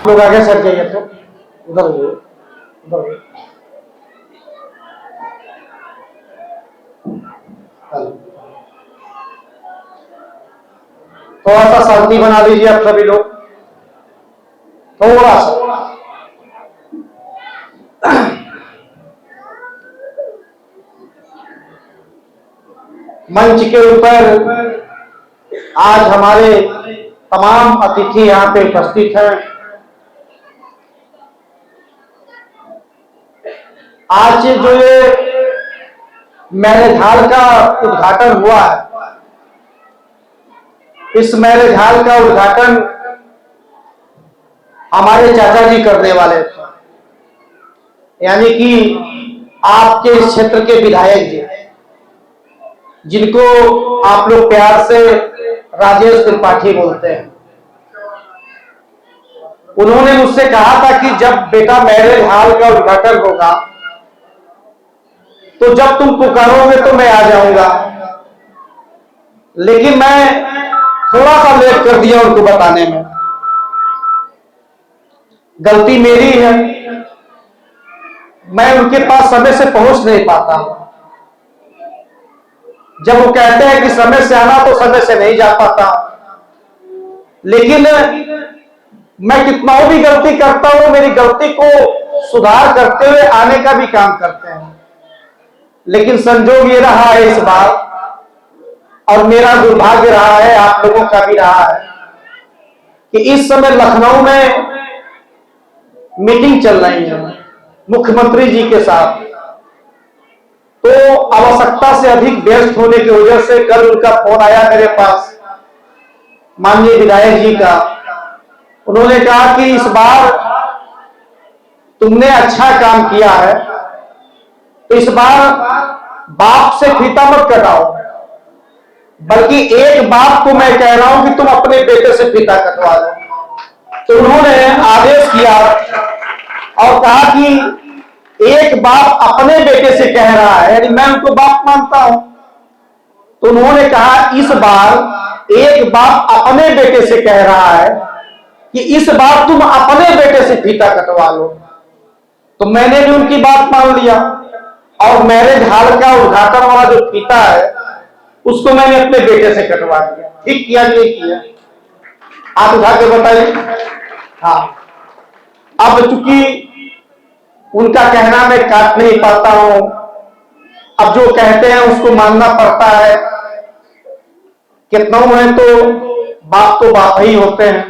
लोग आगे सर जाइए, तो उधर उधर थोड़ा सा शांति बना लीजिए आप सभी लोग, थोड़ा सा। मंच के ऊपर आज हमारे तमाम अतिथि यहाँ पे उपस्थित हैं। आज जो ये मैरिज हॉल का उद्घाटन हुआ है, इस मैरिज हॉल का उद्घाटन हमारे चाचा जी करने वाले थे, यानी कि आपके इस क्षेत्र के विधायक जी, जिनको आप लोग प्यार से राजेश त्रिपाठी बोलते हैं। उन्होंने मुझसे कहा था कि जब बेटा मैरिज हॉल का उद्घाटन होगा तो जब तुम पुकारोगे तो मैं आ जाऊंगा, लेकिन मैं थोड़ा सा लेट कर दिया उनको बताने में। गलती मेरी है, मैं उनके पास समय से पहुंच नहीं पाता। जब वो कहते हैं कि समय से आना तो समय से नहीं जा पाता, लेकिन मैं कितना भी गलती करता हूं, मेरी गलती को सुधार करते हुए आने का भी काम करते हैं। लेकिन संजोग ये रहा है इस बार, और मेरा दुर्भाग्य रहा है, आप लोगों का भी रहा है, कि इस समय लखनऊ में मीटिंग चल रही है मुख्यमंत्री जी के साथ। तो आवश्यकता से अधिक व्यस्त होने की वजह से कल उनका फोन आया मेरे पास, माननीय विधायक जी का। उन्होंने कहा कि इस बार तुमने अच्छा काम किया है, तो इस बार बाप से फीता मत कटाओ, बल्कि एक बाप को मैं कह रहा हूं कि तुम अपने बेटे से फीता कटवा लो। तो उन्होंने आदेश किया और कहा कि एक बाप अपने बेटे से कह रहा है, यानी मैं उनको बाप मानता हूं, तो उन्होंने कहा इस बार एक बाप अपने बेटे से कह रहा है कि इस बार तुम अपने बेटे से फीता कटवा लो। तो मैंने भी उनकी बात मान लिया और मैरिज हॉल का उद्घाटन वाला जो फीता है उसको मैंने अपने बेटे से कटवा दिया। ठीक किया कि नहीं किया? आप उठा के बताइए। हाँ, अब चूंकि उनका कहना मैं काट नहीं पाता हूं, अब जो कहते हैं उसको मानना पड़ता है। कितनों में तो बाप ही होते हैं,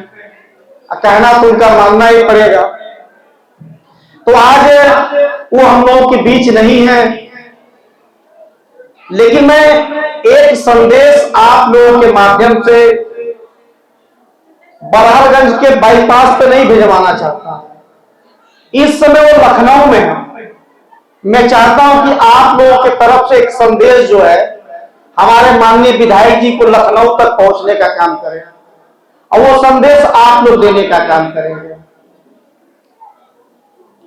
कहना तो उनका मानना ही पड़ेगा। तो आज वो हम लोगों के बीच नहीं है, लेकिन मैं एक संदेश आप लोगों के माध्यम से बरहरगंज के बाईपास पे नहीं भिजवाना चाहता। इस समय वो लखनऊ में है। मैं चाहता हूं कि आप लोगों की तरफ से एक संदेश जो है हमारे माननीय विधायक जी को लखनऊ तक पहुंचने का काम करें, और वो संदेश आप लोग देने का काम करेंगे।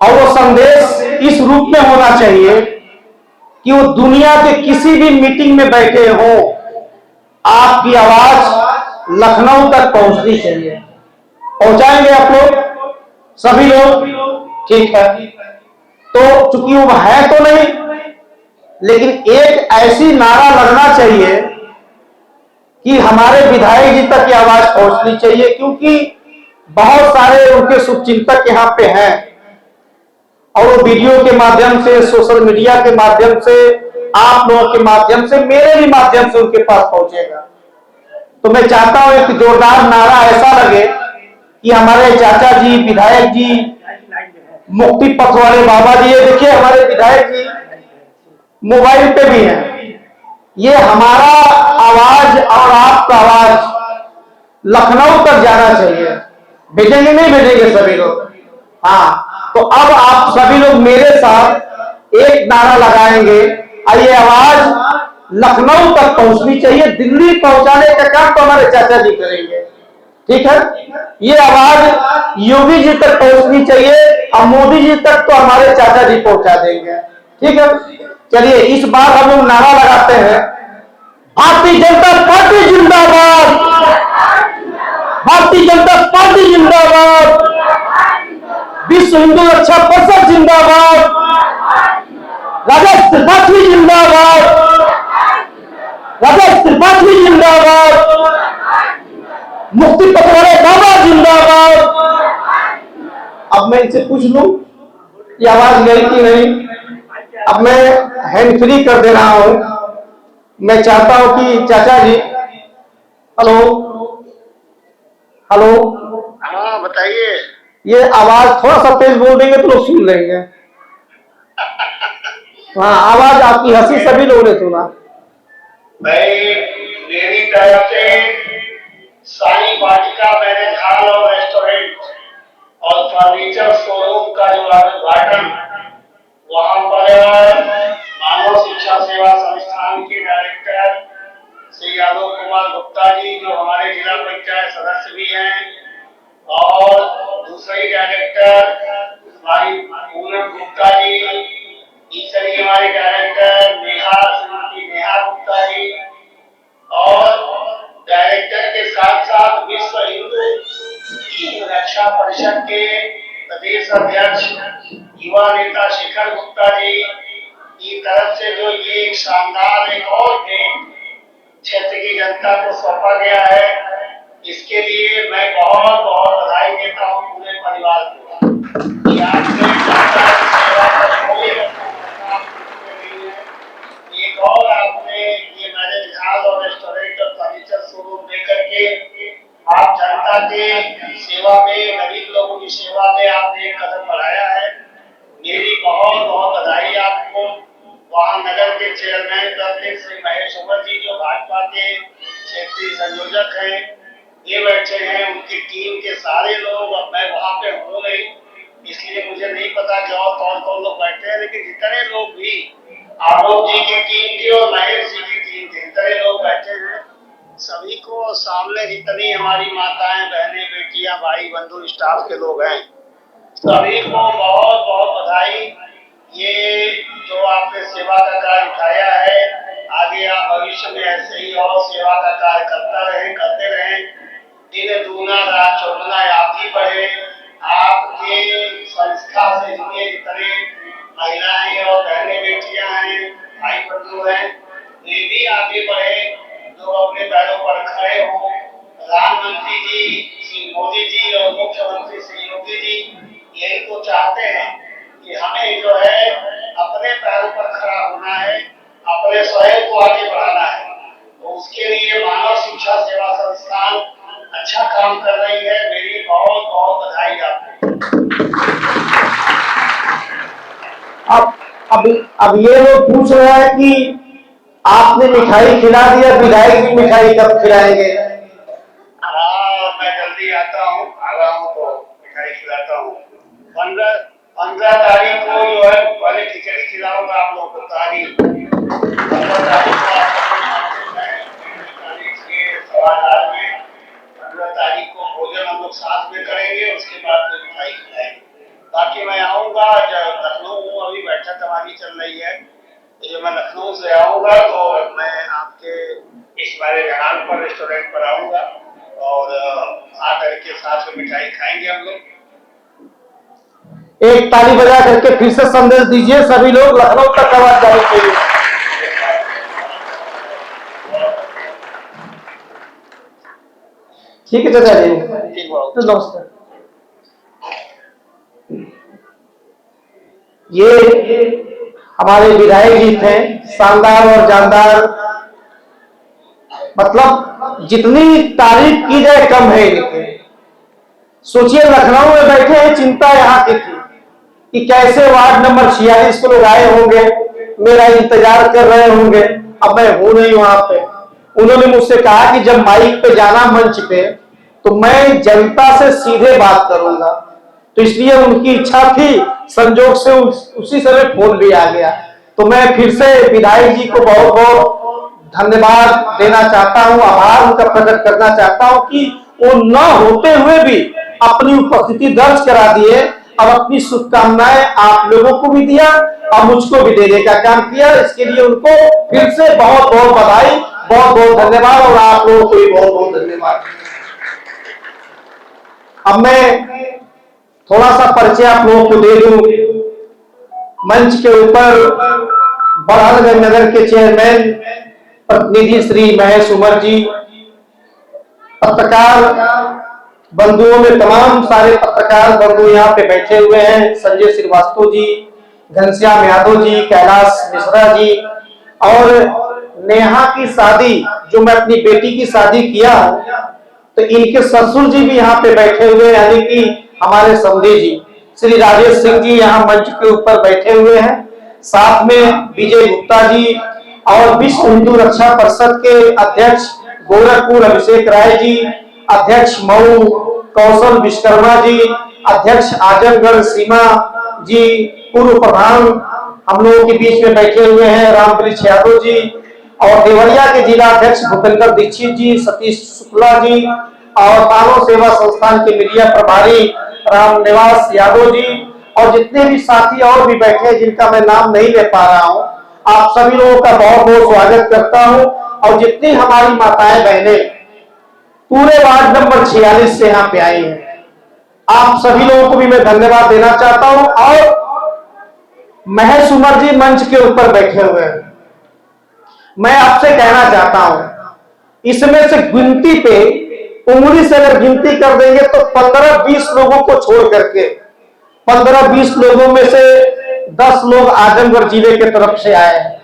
और वो संदेश इस रूप में होना चाहिए कि वो दुनिया के किसी भी मीटिंग में बैठे हो, आपकी आवाज लखनऊ तक पहुंचनी चाहिए। पहुंचाएंगे आप लोग सभी लोग? ठीक है। तो चूंकि वो है तो नहीं, लेकिन एक ऐसी नारा लगना चाहिए कि हमारे विधायक जी तक की आवाज पहुंचनी चाहिए, क्योंकि बहुत सारे उनके शुभचिंतक यहाँ पे हैं और वो वीडियो के माध्यम से, सोशल मीडिया के माध्यम से, आप लोगों के माध्यम से, मेरे भी माध्यम से उनके पास पहुंचेगा। तो मैं चाहता हूं एक जोरदार नारा ऐसा लगे कि हमारे चाचा जी, विधायक जी, मुक्ति पथ वाले बाबा जी, ये देखिए हमारे विधायक जी मोबाइल पे भी हैं। ये हमारा आवाज और आपका आवाज लखनऊ तक जाना चाहिए। भेजेंगे नहीं भेजेंगे सभी लोग? हाँ, तो अब आप सभी लोग मेरे साथ एक नारा लगाएंगे, और ये आवाज लखनऊ तक पहुंचनी चाहिए। दिल्ली पहुंचाने का काम तो हमारे चाचा जी करेंगे, ठीक है? ये आवाज योगी जी तक पहुंचनी चाहिए, और मोदी जी तक तो हमारे चाचा जी पहुंचा देंगे, ठीक है? चलिए इस बार हम लोग नारा लगाते हैं, भारतीय जनता पार्टी जिंदाबाद, भारतीय जनता पार्टी जिंदाबाद, विश्व हिंदू रक्षा परिषद जिंदाबाद, राजा त्रिपाठी जिंदाबाद, राजा त्रिपाठी जिंदाबाद, मुक्ति पटवारी बाबा जिंदाबाद। अब मैं इनसे पूछ लूं ये आवाज गई कि नहीं। अब मैं हैंड फ्री कर दे रहा हूं। मैं चाहता हूं कि चाचा जी, हेलो हेलो, हाँ बताइए। ये आवाज थोड़ा सा तेज बोल देंगे तो लोग सुन लेंगे। हाँ, आवाज आपकी हंसी सभी लोगों ने सुना। भाई मेरी तरफ से साई वाटिका मैरिज हॉल और रेस्टोरेंट और फर्नीचर शोरूम का जो उद्घाटन वहां पर मानव शिक्षा सेवा संस्थान के डायरेक्टर श्री यादव कुमार गुप्ता जी, जो हमारे जिला पंचायत सदस्य भी हैं, और दूसरी डायरेक्टर हमारी पूनम गुप्ता जी, तीसरी हमारे डायरेक्टर नेहा गुप्ता जी, और डायरेक्टर के साथ साथ विश्व हिंदू रक्षा परिषद के प्रदेश अध्यक्ष युवा नेता शेखर गुप्ता जी की तरफ से जो ये एक शानदार एक और क्षेत्र की जनता को सौंपा गया है, इसके लिए मैं बहुत बहुत बधाई देता हूँ पूरे परिवार को। एक और आपने ये मैरिज हॉल और रेस्टोरेंट और फर्नीचर शोरूम देकर के आप जनता के सेवा में, गरीब लोगों की सेवा में आपने एक कदम बढ़ाया है। मेरी बहुत बहुत बधाई आपको। वहाँ नगर के चेयरमैन श्री महेश अवर जी, जो भाजपा के क्षेत्रीय संयोजक हैं, ये बैठे हैं, उनकी टीम के सारे लोग। अब मैं वहाँ पे हूँ नहीं, इसलिए मुझे नहीं पता कि और कौन कौन लोग बैठे हैं, लेकिन जितने लोग भी आलोक जी की टीम के और महेश जी की टीम के जितने लोग बैठे हैं, सभी को, सामने जितनी हमारी माताएं, बहनें, बेटियां, भाई, बंधु, स्टाफ के लोग हैं, सभी को बहुत बहुत बधाई। ये जो आपने सेवा का कार्य उठाया है, आगे आप भविष्य में ऐसे ही और सेवा का कार्य करते रहें। दिन दूना रात चौगुना आप ही बढ़े। आपके संस्था से जुड़े जितने महिलाएं और बहनें, बेटियां हैं, भाई बंधु हैं, वे भी आगे बढ़े, जो अपने पैरों पर खड़े हों। प्रधानमंत्री जी श्री मोदी जी और मुख्यमंत्री श्री योगी जी यही तो चाहते हैं कि हमें जो है अपने पैरों पर खड़ा होना है, अपने स्वयं को आगे बढ़ाना है। तो उसके लिए मानव शिक्षा सेवा संस्थान अच्छा काम कर रही है। मेरी बहुत बहुत बधाई आपको। अब ये लोग पूछ रहे हैं कि आपने मिठाई खिला दिया, विधायक की मिठाई कब खिलाएंगे? हाँ, मैं जल्दी आता हूँ, आ रहा हूँ तो मिठाई खिलाता हूँ। 15 तारीख को जो है पहले खिचड़ी खिलाऊंगा आप लोगों को। तारीख 15 तारीख को में 15 तारीख को भोजन हम लोग साथ में करेंगे, उसके बाद फिर मिठाई खिलाएंगे। बाकी मैं आऊँगा, जब लखनऊ हूँ, अभी बैठक हमारी चल रही है, जब मैं लखनऊ से आऊँगा तो मैं आपके इस मैरिज हॉल पर, रेस्टोरेंट पर आऊँगा और आकर के साथ में मिठाई खाएंगे हम लोग। एक ताली बजा करके फिर से संदेश दीजिए सभी लोग लखनऊ तक आवाज जाने के लिए। ठीक है चाचा जी, तो नमस्कार। ये हमारे विधायक जी थे, शानदार और जानदार, मतलब जितनी तारीफ की जाए कम है इनकी। सोचिए लखनऊ में बैठे हैं, चिंता यहाँ की थी कि कैसे वार्ड नंबर 46 को लोग आए होंगे, मेरा इंतजार कर रहे होंगे। अब मैं हूं नहीं वहां पे। उन्होंने मुझसे कहा कि जब माइक पे जाना मंच पे तो मैं जनता से सीधे बात करूंगा, तो इसलिए उनकी इच्छा थी, संजोग से उसी समय फोन भी आ गया। तो मैं फिर से विधायक जी को बहुत बहुत धन्यवाद देना चाहता हूं, आभार उनका प्रकट करना चाहता हूं कि वो न होते हुए भी अपनी उपस्थिति दर्ज करा दिए और अपनी शुभकामनाएं आप लोगों को भी दिया और मुझको भी देने का काम किया। इसके लिए उनको फिर से बहुत बहुत बधाई, बहुत बहुत धन्यवाद, और आप लोगों को भी बहुत बहुत धन्यवाद। अब मैं थोड़ा सा परिचय आप लोगों को दे दूं। मंच के ऊपर बड़हलगंज नगर के चेयरमैन प्रतिनिधि श्री महेश उमर जी, पत्रकार बंधुओं में तमाम सारे पत्रकार बंधु यहाँ पे बैठे हुए हैं, संजय श्रीवास्तव जी, घनश्याम यादव जी, कैलाश मिश्रा जी, और नेहा की शादी जो मैं अपनी बेटी की शादी किया हूं, तो इनके ससुर जी भी यहाँ पे बैठे हुए, यानी कि हमारे समधी जी श्री राजेश सिंह जी यहाँ मंच के ऊपर बैठे हुए हैं। साथ में विजय गुप्ता जी और विश्व हिंदू रक्षा परिषद के अध्यक्ष गोरखपुर अभिषेक राय जी, अध्यक्ष मऊ कौशल विश्वकर्मा जी, अध्यक्ष आजमगढ़ सीमा जी, पूर्व प्रधान हम लोगों के बीच में बैठे हुए हैं रामवृक्ष यादव जी, और देवरिया के जिला अध्यक्ष भूपेंद्र दीक्षित जी, सतीश शुक्ला जी, और मानव सेवा संस्थान के मीडिया प्रभारी रामनिवास यादव जी, और जितने भी साथी और भी बैठे हैं जिनका मैं नाम नहीं ले पा रहा हूं, आप सभी लोगों का बहुत बहुत स्वागत करता हूं। और जितनी हमारी माताएं बहनें पूरे वार्ड नंबर 46 से यहाँ पे आई हैं, आप सभी लोगों को भी मैं धन्यवाद देना चाहता हूं। और महेश उमर जी मंच के ऊपर बैठे हुए हैं, मैं आपसे कहना चाहता हूं, इसमें से गिनती पे उंगली से अगर गिनती कर देंगे तो 15-20 लोगों को छोड़ करके 15-20 लोगों में से 10 लोग आजमगढ़ जिले के तरफ से आए हैं,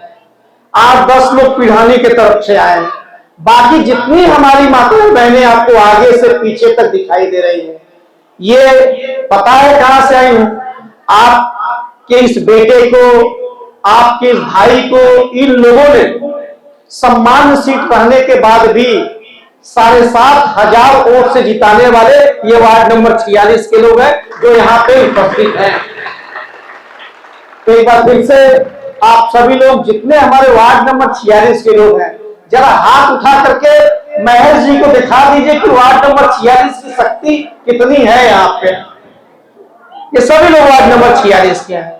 8-10 लोग पिढ़ानी के तरफ से आए हैं। बाकी जितनी हमारी माताएं बहनें आपको आगे से पीछे तक दिखाई दे रही है, ये पता है कहां से आई हूं? आपके इस बेटे को, आपके इस भाई को इन लोगों ने सम्मान सीट रहने के बाद भी 7,500 वोट से जिताने वाले ये वार्ड नंबर 46 के लोग हैं जो यहाँ पे उपस्थित हैं। तो एक बार फिर से आप सभी लोग जितने हमारे वार्ड नंबर 46 के लोग हैं, जरा हाथ उठा करके महेश जी को दिखा दीजिए कि वार्ड नंबर 46 की शक्ति कितनी है यहाँ पे। ये सभी लोग वार्ड नंबर 46 के हैं।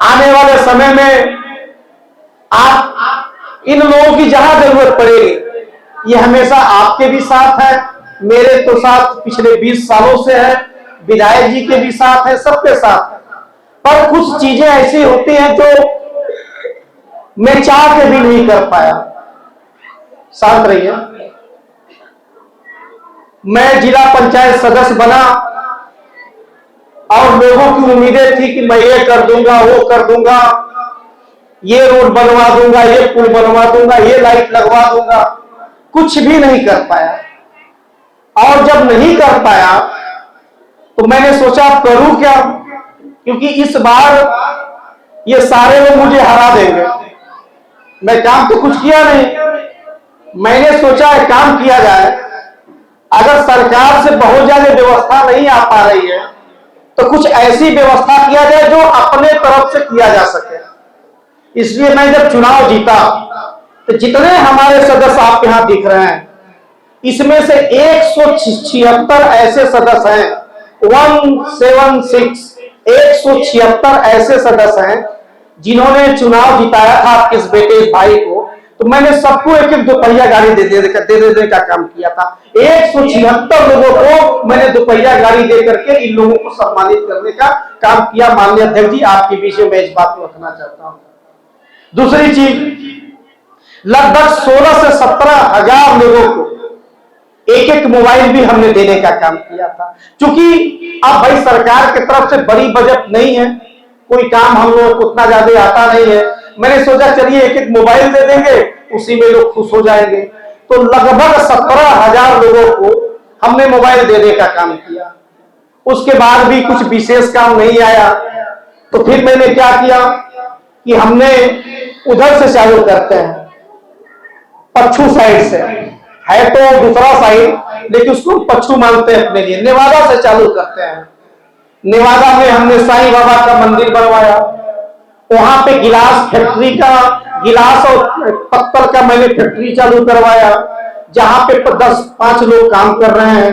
आने वाले समय में आप इन लोगों की जहां जरूरत पड़ेगी, ये हमेशा आपके भी साथ है, मेरे तो साथ पिछले 20 सालों से है, विधायक जी के भी साथ है, सबके साथ है। पर कुछ चीजें ऐसी होती हैं जो मैं चाह के भी नहीं कर पाया। शांत रहिए। मैं जिला पंचायत सदस्य बना और लोगों की उम्मीदें थी कि मैं ये कर दूंगा, वो कर दूंगा, ये रोड बनवा दूंगा, ये पुल बनवा दूंगा, ये लाइट लगवा दूंगा, कुछ भी नहीं कर पाया। और जब नहीं कर पाया तो मैंने सोचा करूं क्या, क्योंकि इस बार ये सारे लोग मुझे हरा देंगे। मैं काम तो कुछ किया नहीं, मैंने सोचा है काम किया जाए। अगर सरकार से बहुत ज्यादा व्यवस्था नहीं आ पा रही है तो कुछ ऐसी व्यवस्था किया जाए जो अपने तरफ से किया जा सके। इसलिए मैं जब चुनाव जीता तो जितने हमारे सदस्य आप यहां दिख रहे हैं, इसमें से 176 ऐसे सदस्य हैं, 176 ऐसे सदस्य हैं जिन्होंने चुनाव जिताया था आपके इस बेटे इस भाई को। तो मैंने सबको एक एक दोपहिया गाड़ी दे देने का काम किया था। 176 लोगों को मैंने दोपहिया गाड़ी दे करके इन लोगों को सम्मानित करने का काम किया। माननीय अध्यक्ष जी, आपके बीच में मैं इस बात को रखना चाहता हूं। दूसरी चीज, लगभग 16 से 17 हजार लोगों को एक मोबाइल भी हमने देने का काम किया था। क्योंकि अब भाई सरकार की तरफ से बड़ी बजट नहीं है, कोई काम हम लोगों को उतना ज्यादा आता नहीं है। मैंने सोचा चलिए एक मोबाइल दे देंगे, उसी में लोग खुश हो जाएंगे। तो लगभग 17,000 लोगों को हमने मोबाइल देने का काम किया। उसके बाद भी कुछ विशेष काम नहीं आया, तो फिर मैंने क्या किया कि हमने उधर से चालू करते हैं, पच्छू साइड से है तो दूसरा साइड, लेकिन उसको पच्छू मानते हैं अपने लिए। नेवादा से चालू करते हैं। नेवादा में हमने साईं बाबा का मंदिर बनवाया, वहां पे गिलास फैक्ट्री का, गिलास और पत्तल का मैंने फैक्ट्री चालू करवाया, जहां पे 10-5 लोग काम कर रहे हैं।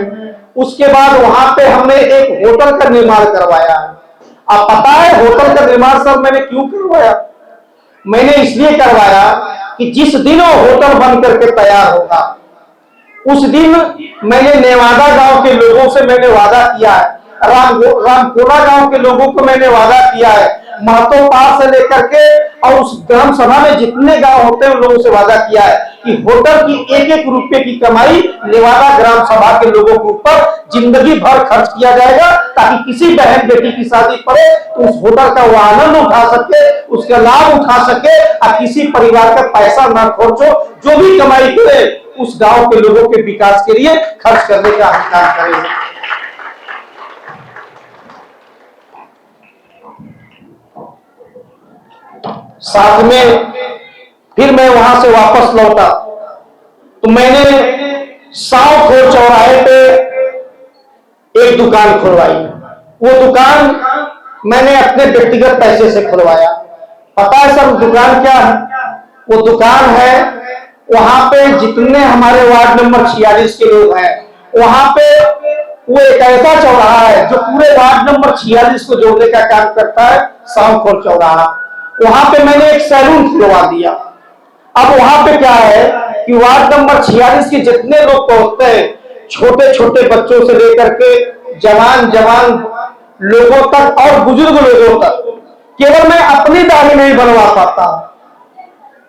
उसके बाद वहां पे हमने एक होटल का निर्माण करवाया। आप पता है होटल का निर्माण सर मैंने क्यों करवाया? मैंने इसलिए करवाया कि जिस दिन वो होटल बन करके तैयार होगा उस दिन मैंने नेवादा गांव के लोगों से मैंने वादा किया है, रामकोला गांव के लोगों को मैंने वादा किया है, महतो पार से लेकर के और उस ग्राम सभा में जितने गांव होते हैं उन लोगों से वादा किया है कि होटल की एक एक रुपए की कमाई नेवादा ग्राम सभा के लोगों के ऊपर जिंदगी भर खर्च किया जाएगा, ताकि किसी बहन बेटी की शादी पड़े तो उस होटल का वो आनंद उठा सके, उसका लाभ उठा सके और किसी परिवार का पैसा ना खर्चो, जो भी कमाई करे उस गांव के लोगों के विकास के लिए खर्च करने का हम काम करेंगे। साथ में फिर मैं वहां से वापस लौटा तो मैंने सावखोर चौराहे पे एक दुकान खुलवाई। वो दुकान मैंने अपने व्यक्तिगत पैसे से खुलवाया। पता है सर दुकान क्या है? वो दुकान है, वहां पे जितने हमारे वार्ड नंबर 46 के लोग हैं, वहां पे वो एक ऐसा चौराहा है जो पूरे वार्ड नंबर 46 को जोड़ने का काम करता है, सावखोर चौराहा। वहां पे मैंने एक सैलून खुलवा दिया। अब वहां पे क्या है कि वार्ड नंबर 46 के जितने लोग पहुंचते हैं, छोटे छोटे बच्चों से लेकर के जवान लोगों तक और बुजुर्ग लोगों तक, केवल मैं अपनी दाढ़ी नहीं बनवा पाता हूं,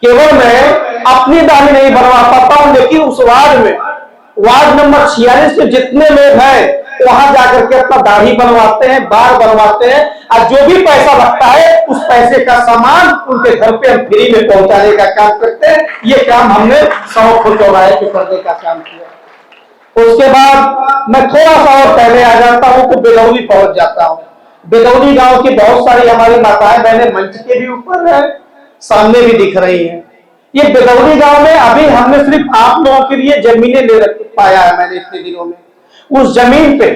केवल मैं अपनी दाढ़ी नहीं बनवा पाता हूं, लेकिन उस वार्ड नंबर 46 के जितने लोग हैं वहां जाकर के अपना दाढ़ी बनवाते हैं, बाल बनवाते हैं, और जो भी पैसा लगता है उस पैसे का सामान उनके घर पे हम फ्री में पहुंचाने का काम करते हैं। ये काम हमने सावखोर चौराहे पे करने का काम किया। उसके बाद मैं थोड़ा सा और पहले आ जाता हूं तो बेलौली पहुंच जाता हूं। बेलौली गांव की बहुत सारी हमारी माताएं बहनें मंच के भी ऊपर है, सामने भी दिख रही है। ये बेलौली गांव में अभी हमने सिर्फ आप लोगों के लिए जमीनें ले पाया है मैंने इतने दिनों में। उस जमीन पे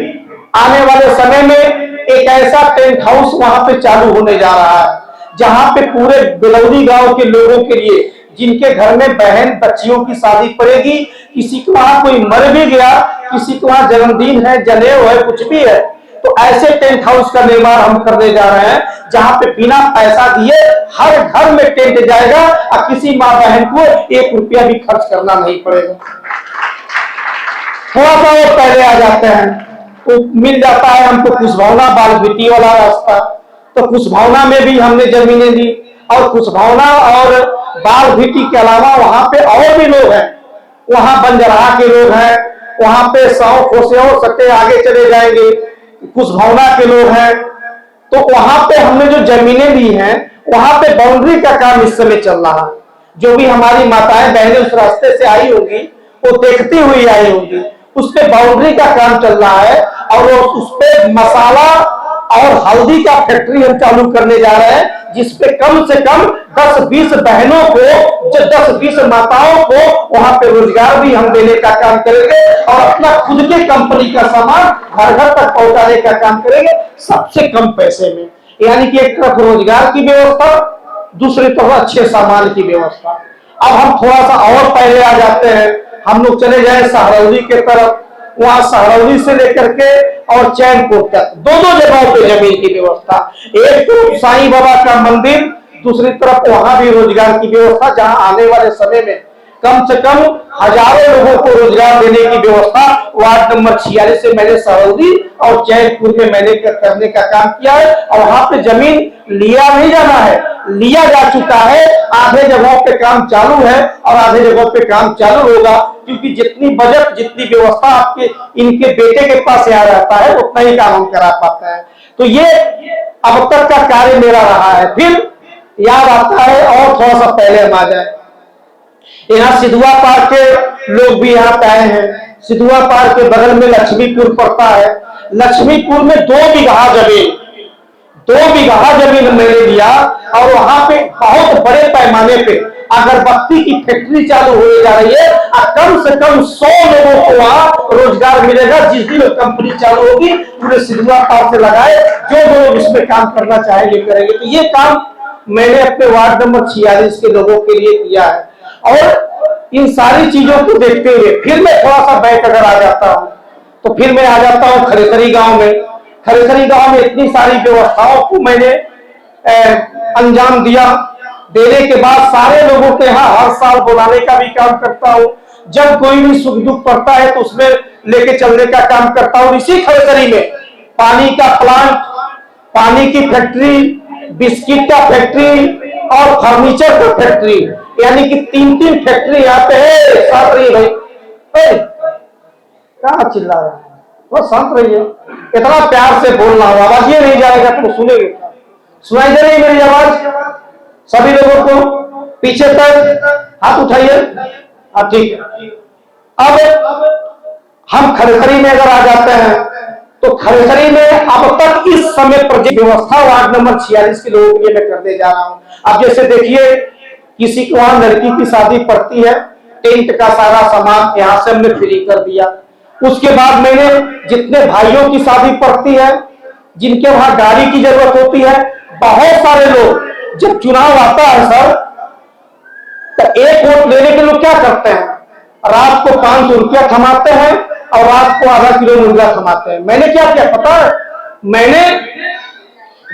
आने वाले समय में एक ऐसा टेंट हाउस वहां पे चालू होने जा रहा है, जहां पे पूरे बेलौली गांव के लोगों के लिए, जिनके घर में बहन बच्चियों की शादी पड़ेगी, किसी को वहां कोई मर भी गया, किसी को वहां जन्मदिन है, जनेऊ है, कुछ भी है, तो ऐसे टेंट हाउस का निर्माण हम करने जा रहे हैं, जहां पे बिना पैसा दिए हर घर में टेंट जाएगा और किसी माँ बहन को 1 रुपया भी खर्च करना नहीं पड़ेगा। थोड़ा सा और पहले आ जाते हैं तो मिल जाता है हमको कुशभावना बाल भीटी वाला रास्ता। तो कुशभावना में भी हमने जमीनें दी, और कुशभावना और बाल भीटी के अलावा वहां पे और भी लोग हैं, वहां बंजराहा के लोग हैं, वहां पे सावखोर से और सटे आगे चले जाएंगे कुशभावना के लोग हैं। तो वहां पे हमने जो जमीनें ली हैं वहां पे बाउंड्री का काम इस समय चल रहा है। जो भी हमारी माताएं बहनें उस रास्ते से आई होंगी वो देखती हुई आई होंगी, उस पे बाउंड्री का काम चल रहा है, और उस पे मसाला और हल्दी का फैक्ट्री हम चालू करने जा रहे हैं, जिसपे कम से कम 10-20 बहनों को, 10-20 माताओं को वहां पे रोजगार भी हम देने का काम करेंगे, और अपना खुद के कंपनी का सामान घर घर तक पहुंचाने का काम करेंगे सबसे कम पैसे में। यानी कि एक तरफ रोजगार की व्यवस्था, दूसरी तरफ अच्छे सामान की व्यवस्था। अब हम थोड़ा सा और पहले आ जाते हैं, हम लोग चले जाए सहरौली के तरफ। वहां सहरौली से लेकर के और चैनपुर तक दोनों जगहों पे जमीन की व्यवस्था। एक तरफ साईं बाबा का मंदिर, दूसरी तरफ वहां भी रोजगार की व्यवस्था, जहां आने वाले समय में कम से कम हजारों लोगों को रोजगार देने की व्यवस्था वार्ड नंबर 46 से मैंने सहरौली और चैनपुर में मैंने करने का काम किया है। और वहां पे जमीन लिया नहीं जाना है, लिया जा चुका है। आधे जगहों पे काम चालू है और आधे जगहों पे काम चालू होगा, क्योंकि जितनी बजट, जितनी व्यवस्था आपके इनके बेटे के पास यहाँ रहता है उतना ही काम हम करा पाते हैं। तो ये अब तक का कार्य मेरा रहा है। फिर याद आता है और थोड़ा सा पहले हम आ जाए, यहाँ सिधुआ पार के लोग भी यहाँ पे आए हैं। सिधुआ पार के बगल में लक्ष्मीपुर पड़ता है। लक्ष्मीपुर में 2 बीघा जमीन मैंने लिया, और वहां पे बहुत बड़े पैमाने पे अगरबत्ती की फैक्ट्री चालू होने जा रही है, और कम से कम 100 लोगों को वहां रोजगार मिलेगा। जिस दिन कंपनी चालू होगी पूरे सिधुआ पार से लगाए, जो लोग इसमें काम करना चाहेंगे करेंगे। तो ये काम मैंने अपने वार्ड नंबर 46 के लोगों के लिए किया है। और इन सारी चीजों को देखते हुए फिर मैं थोड़ा सा बैक अगर आ जाता हूं तो फिर मैं आ जाता हूं खरेसरी गांव में। खरेसरी गांव में इतनी सारी व्यवस्थाओं को मैंने अंजाम दिया। देने के बाद सारे लोगों के यहाँ हर साल बुलाने का भी काम करता हूं। जब कोई भी सुख दुख पड़ता है तो उसमें लेके चलने का काम करता हूं। इसी खड़सरी में पानी का प्लांट, पानी की फैक्ट्री, बिस्किट का फैक्ट्री और फर्नीचर का फैक्ट्री, यानी कि 3-3 फैक्ट्री यहाँ पे है। शांत रहिए भाई, कहाँ चिल्ला रहे हैं, बहुत शांत रहिए। इतना प्यार से बोलना हो, आवाज ये नहीं जाएगा तो सुनेंगे, सुनाई दे रही मेरी आवाज सभी लोगों को? पीछे तक हाथ उठाइए। हाँ ठीक है। अब हम खड़खड़ी में अगर आ जाते हैं तो खड़खड़ी में अब तक इस समय प्रोजेक्ट व्यवस्था वार्ड नंबर 46 के लोगों के लिए मैं करने जा रहा हूं। अब जैसे देखिए, किसी को वहां लड़की की शादी पड़ती है, टेंट का सारा सामान यहां से हमने फ्री कर दिया। उसके बाद मैंने जितने भाइयों की शादी पड़ती है, जिनके वहां गाड़ी की जरूरत होती है, बहुत सारे लोग जब चुनाव आता है सर, तो एक वोट लेने के लोग क्या करते हैं, रात को 500 रुपया थमाते हैं और रात को आधा किलो मुर्गा थमाते हैं। मैंने क्या किया पता है, मैंने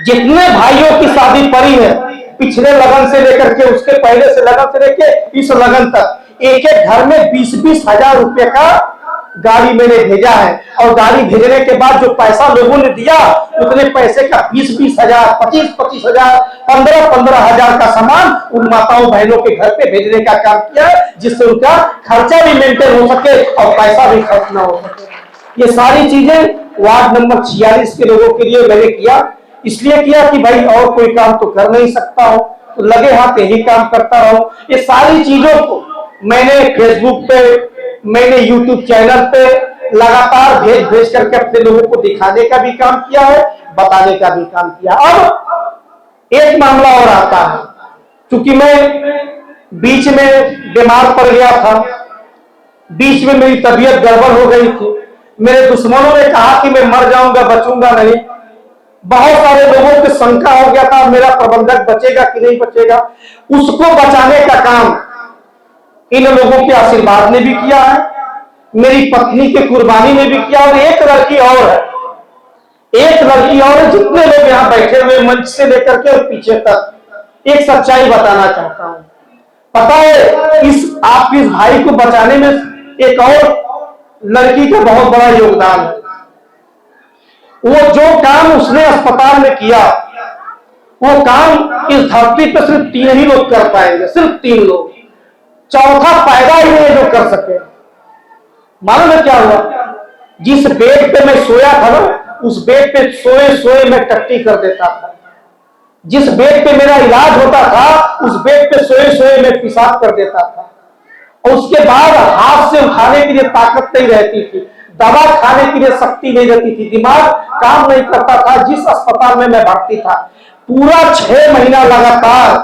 जितने भाइयों की शादी पड़ी है, पिछले लगन से लेकर के उसके पहले से लगन से लेकर इस लगन तक, एक एक घर में 20-20 हजार रुपए का गाड़ी मैंने भेजा है। और गाड़ी भेजने के बाद जो पैसा लोगों ने दिया, उतने पैसे का 20-20 हजार, 25-25 हजार, 15-15 हजार का सामान उन माताओं बहनों के घर पे भेजने का काम किया, जिससे उनका खर्चा भी मेंटेन हो सके और पैसा भी खर्च ना हो सके। ये सारी चीजें वार्ड नंबर 46 के लोगों के लिए मैंने किया। इसलिए किया कि भाई और कोई काम तो कर नहीं सकता हूं, तो लगे हाथ यही काम करता रहूं। ये सारी चीजों को मैंने फेसबुक पे, मैंने यूट्यूब चैनल पे लगातार भेज करके अपने लोगों को दिखाने का भी काम किया है, बताने का भी काम किया। अब एक मामला और आता है, क्योंकि मैं बीच में बीमार पड़ गया था, बीच में मेरी तबीयत गड़बड़ हो गई थी। मेरे दुश्मनों ने कहा कि मैं मर जाऊंगा, बचूंगा नहीं। बहुत सारे लोगों की शंका हो गया था, मेरा प्रबंधक बचेगा कि नहीं बचेगा। उसको बचाने का काम इन लोगों के आशीर्वाद ने भी किया है, मेरी पत्नी के कुर्बानी ने भी किया। और एक लड़की और है, एक लड़की और है। जितने लोग यहाँ बैठे हुए मंच से लेकर के और पीछे तक, एक सच्चाई बताना चाहता हूं। पता है, इस आपके इस भाई को बचाने में एक और लड़की का बहुत बड़ा योगदान है। वो जो काम उसने अस्पताल में किया, वो काम इस धरती पर सिर्फ 3 ही लोग कर पाएंगे, सिर्फ 3 लोग। चौथा पैदा ही नहीं जो कर सके। मालूम है क्या हुआ? जिस बेड पे मैं सोया था ना, उस बेड पे सोए सोए मैं टट्टी कर देता था। जिस बेड पे मेरा इलाज होता था, उस बेड पे सोए सोए मैं पेशाब कर देता था। और उसके बाद हाथ से उठाने के लिए ताकत नहीं रहती थी, दवा खाने के लिए शक्ति नहीं रहती थी, दिमाग काम नहीं करता था। जिस अस्पताल में मैं भर्ती था, पूरा 6 महीना लगातार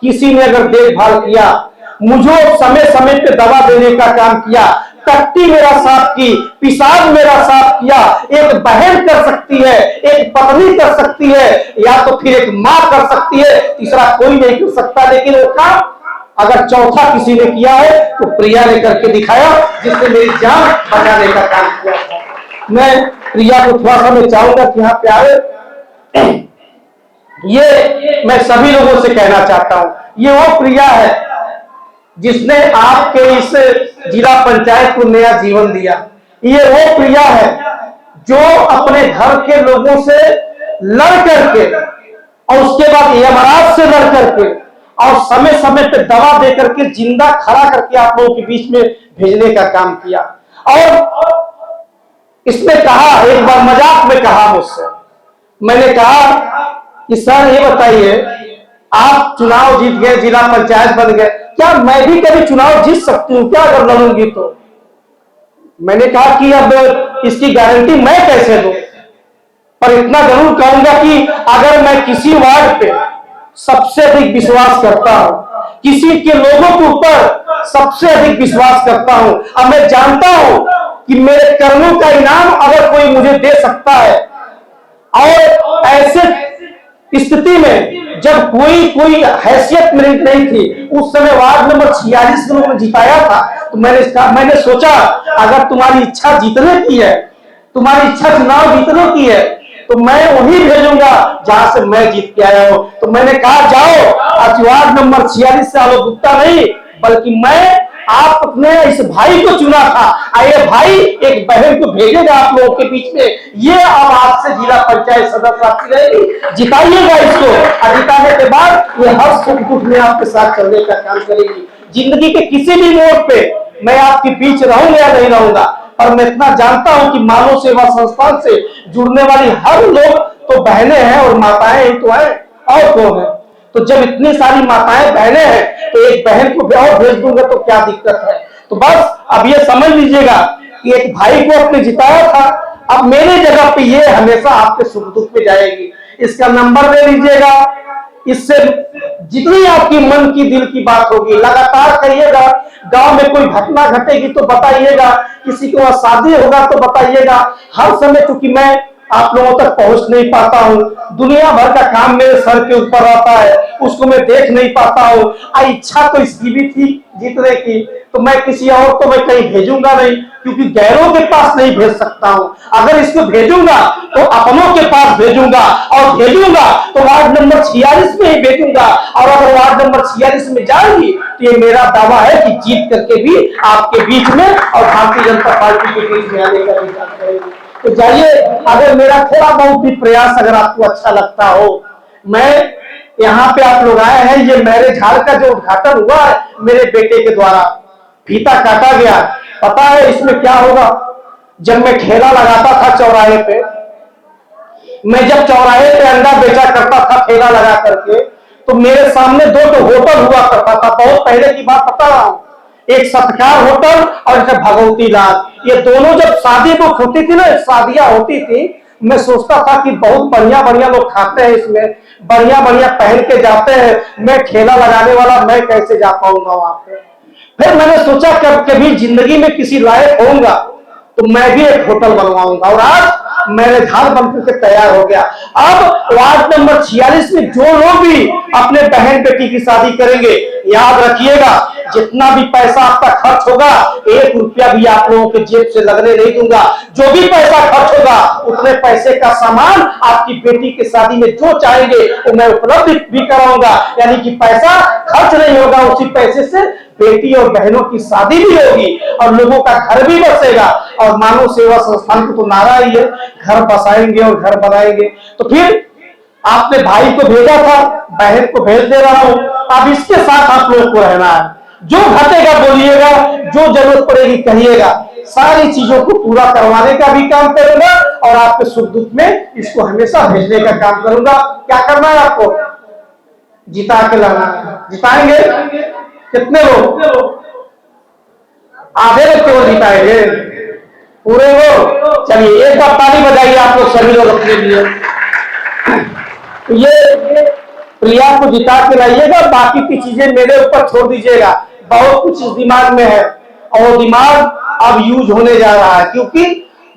किसी ने अगर देखभाल किया, मुझे समय समय पे दवा देने का काम किया, टट्टी मेरा साफ की, पेशाब मेरा साफ किया। एक बहन कर सकती है, एक पत्नी कर सकती है, या तो फिर एक मां कर सकती है, तीसरा कोई नहीं कर सकता। लेकिन वो काम अगर चौथा किसी ने किया है तो प्रिया ने करके दिखाया, जिसने मेरी जान बचाने का काम किया था। मैं प्रिया को थोड़ा सा मैं चाहूंगा कि यहाँ प्यारे, ये मैं सभी लोगों से कहना चाहता हूं, ये वो प्रिया है जिसने आपके इस जिला पंचायत को नया जीवन दिया। ये वो प्रिया है जो अपने घर के लोगों से लड़ करके और उसके बाद यमराज से लड़ करके और समय समय पे दवा दे करके जिंदा खड़ा करके आप लोगों के बीच में भेजने का काम किया। और इसने कहा, एक बार मजाक में कहा मुझसे, मैंने कहा कि सर ये बताइए, आप चुनाव जीत गए, जिला पंचायत बन गए, क्या मैं भी कभी चुनाव जीत सकती हूँ क्या अगर लड़ूंगी तो? मैंने कहा कि अब इसकी गारंटी मैं कैसे दूं, पर इतना जरूर कहूंगा कि अगर मैं किसी वार्ड पे सबसे अधिक विश्वास करता हूं, किसी के लोगों के ऊपर सबसे अधिक विश्वास करता हूं, अब मैं जानता हूं कि मेरे कर्मों का इनाम अगर कोई मुझे दे सकता है। और ऐसे स्थिति में जब कोई हैसियत मेरी नहीं थी, उस समय वार्ड नंबर 46 के लोगों ने जिताया था, तो मैंने सोचा अगर तुम्हारी इच्छा जीतने की है, तुम्हारी इच्छा चुनाव जीतने की है, तो मैं वही भेजूंगा जहां से मैं जीत के आया हूं। तो मैंने कहा जाओ, आज वार्ड नंबर 46 से आलो गुप्ता नहीं, बल्कि मैं आप अपने इस भाई को चुना था, ये भाई एक बहन को भेजेगा आप लोगों के बीच में, ये अब आज से जिला पंचायत सदस्य आपकी रहेगी, जिताइएगा इसको, और जिताने के बाद ये हर सुख दुख में आपके साथ चलने का काम करेगी। जिंदगी के किसी भी मोड़ पे मैं आपके बीच रहूंगा या नहीं रहूंगा, पर मैं इतना जानता हूं कि मानव सेवा संस्थान से जुड़ने वाली हर लोग तो बहनें हैं और माताएं ही तो है, और कौन है। तो जब इतनी सारी माताएं बहनें हैं तो एक बहन को और भेज दूंगा तो क्या दिक्कत है। तो बस अब ये समझ लीजिएगा कि एक भाई को आपने जिताया था, अब मेरे जगह पे ये हमेशा आपके सुख दुख में जाएगी। इसका नंबर ले लीजिएगा, इससे जितनी आपकी मन की दिल की बात होगी लगातार कहिएगा। गांव में कोई घटना घटेगी तो बताइएगा, किसी को शादी होगा तो बताइएगा। हर समय चूंकि मैं आप लोगों तक पहुंच नहीं पाता हूं, दुनिया भर का काम मेरे सर के ऊपर आता है, उसको मैं देख नहीं पाता हूं। इच्छा तो इसकी भी थी जीतने की, तो मैं किसी और को मैं कहीं भेजूंगा नहीं, क्योंकि गैरों के पास नहीं भेज सकता हूं। अगर इसको भेजूंगा तो अपनों के पास भेजूंगा, और भेजूंगा तो वार्ड नंबर 46 में ही भेजूंगा। और अगर वार्ड नंबर 46 में जाएगी तो ये मेरा दावा है कि जीत करके भी आपके बीच में और भारतीय जनता पार्टी के बीच में आने का भी काम करेगी। तो जाइए, अगर मेरा थोड़ा बहुत भी प्रयास अगर आपको अच्छा लगता हो, मैं यहाँ पे आप लोग आए हैं, ये मैरिज हॉल का जो उद्घाटन हुआ है मेरे बेटे के द्वारा, फीता काटा गया। पता है इसमें क्या होगा? जब मैं ठेला लगाता था चौराहे पे, मैं जब चौराहे पे अंडा बेचा करता था ठेला लगा करके, तो मेरे सामने दो होटल हुआ करता था। बहुत पहले की बात बता रहा हूं, एक सत्कार होटल और एक भगवती लाल। ये दोनों जब शादी बुक होती थी ना, शादियां होती थी, मैं सोचता था कि बहुत बढ़िया बढ़िया लोग खाते हैं इसमें, बढ़िया बढ़िया पहन के जाते हैं, मैं ठेला लगाने वाला मैं कैसे जा पाऊंगा वहां पे। फिर मैंने सोचा कि कभी जिंदगी में किसी लायक होऊंगा तो मैं भी एक होटल बनवाऊंगा, और आज मैरिज हॉल बनकर के तैयार हो गया। अब वार्ड नंबर 46 में जो लोग भी अपने बहन बेटी की शादी करेंगे, याद रखिएगा जितना भी पैसा आपका खर्च होगा, 1 रुपया भी आप लोगों के जेब से लगने नहीं दूंगा। जो भी पैसा खर्च होगा उतने पैसे का सामान आपकी बेटी की शादी में जो चाहेंगे वो मैं उपलब्ध भी कराऊंगा। यानी कि पैसा खर्च नहीं होगा, उसी पैसे से बेटी और बहनों की शादी भी होगी और लोगों का घर भी बसेगा। और मानव सेवा संस्थान को तो नारा ही है, घर बसाएंगे और घर बनाएंगे। तो फिर आपने भाई को भेजा था, बहन को भेज दे रहा हूं, अब इसके साथ आप लोगों को रहना है। जो घटेगा बोलिएगा, जो जरूरत पड़ेगी कहिएगा, सारी चीजों को पूरा करवाने का भी काम करूंगा और आपके सुख दुख में इसको हमेशा भेजने का काम करूंगा। क्या करना है आपको? जिता के लाना है। जिताएंगे कितने लोग? आधे लोग केवल जिताएंगे, पूरे हो? चलिए एक बार ताली बजाइए आप लोग सभी लोग अपने लिए। ये प्रिया को जिता के लाइएगा, बाकी की चीजें मेरे ऊपर छोड़ दीजिएगा। बहुत कुछ इस दिमाग में है और दिमाग अब यूज होने जा रहा है, क्योंकि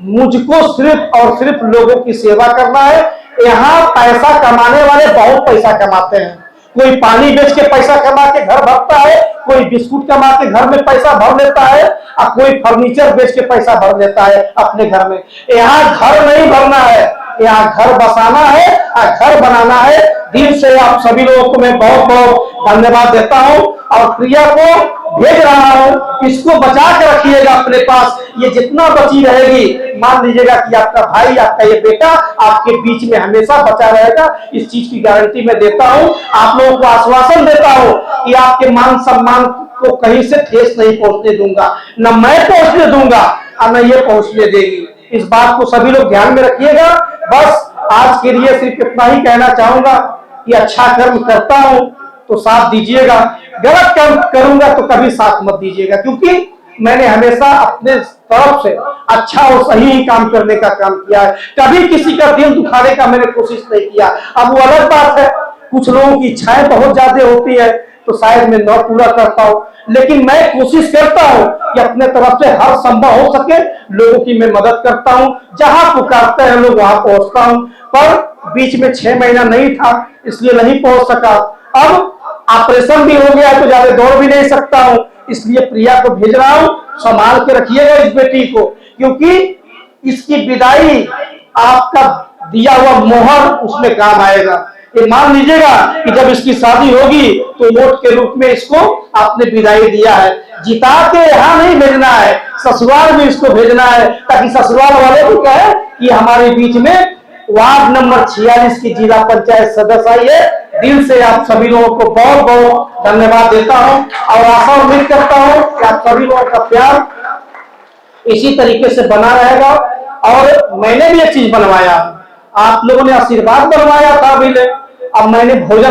मुझको सिर्फ और सिर्फ लोगों की सेवा करना है। यहाँ पैसा कमाने वाले बहुत पैसा कमाते हैं, कोई पानी बेच के पैसा कमा के घर भरता है, कोई बिस्कुट कमा के घर में पैसा भर लेता है, और कोई फर्नीचर बेच के पैसा भर लेता है अपने घर में। यहाँ घर नहीं भरना है, यहाँ घर बसाना है और घर बनाना है। दिल से आप सभी लोगों को मैं बहुत बहुत धन्यवाद देता हूँ और प्रिया को भेज रहा हूँ। इसको बचा के रखिएगा अपने पास, ये जितना बची रहेगी मान लीजिएगा कि आपका भाई, आपका ये बेटा आपके बीच में हमेशा बचा रहेगा। इस चीज की गारंटी मैं देता हूँ, आप लोगों को आश्वासन देता हूँ कि आपके मान सम्मान को कहीं से ठेस नहीं पहुंचने दूंगा, न मैं पहुंचने दूंगा और न ये पहुंचने देगी। इस बात को सभी लोग ध्यान में रखिएगा। बस आज के लिए सिर्फ इतना ही कहना चाहूंगा कि अच्छा कर्म करता हूं तो साथ दीजिएगा, गलत कर्म करूंगा तो कभी साथ मत दीजिएगा, क्योंकि मैंने हमेशा अपने तरफ से अच्छा और सही ही काम करने का काम किया है। कभी किसी का दिल दुखाने का मैंने कोशिश नहीं किया। अब वो अलग बात है, कुछ लोगों की इच्छाएं बहुत ज्यादा होती है तो शायद मैं न पूरा करता हूं, लेकिन मैं कोशिश करता हूं कि अपने तरफ से हर संभव हो सके लोगों की मैं मदद करता हूं। जहां पुकारते हैं लोग वहां पहुंचता हूं। पर बीच में 6 महीना नहीं था इसलिए नहीं पहुंच सका। अब ऑपरेशन भी हो गया तो ज्यादा दौड़ भी नहीं सकता हूं, इसलिए प्रिया को भेज रहा हूं। संभाल के रखिएगा इस बेटी को, क्योंकि इसकी विदाई आपका दिया हुआ मोहर उसमें काम आएगा। ये मान लीजिएगा कि जब इसकी शादी होगी तो वोट के रूप में इसको आपने विदाई दिया है। जिता के यहाँ नहीं भेजना है, ससुराल में इसको भेजना है, ताकि ससुराल वाले भी कहे कि हमारे बीच में वार्ड नंबर 46 की जिला पंचायत सदस्य आई है। दिल से आप सभी लोगों को बहुत बहुत धन्यवाद देता हूं और आशा उम्मीद करता हूं कि आप सभी लोगों का प्यार इसी तरीके से बना रहेगा। और मैंने भी एक चीज बनवाया, आप लोगों ने आशीर्वाद बनवाया था, अभी अब मैंने भोजन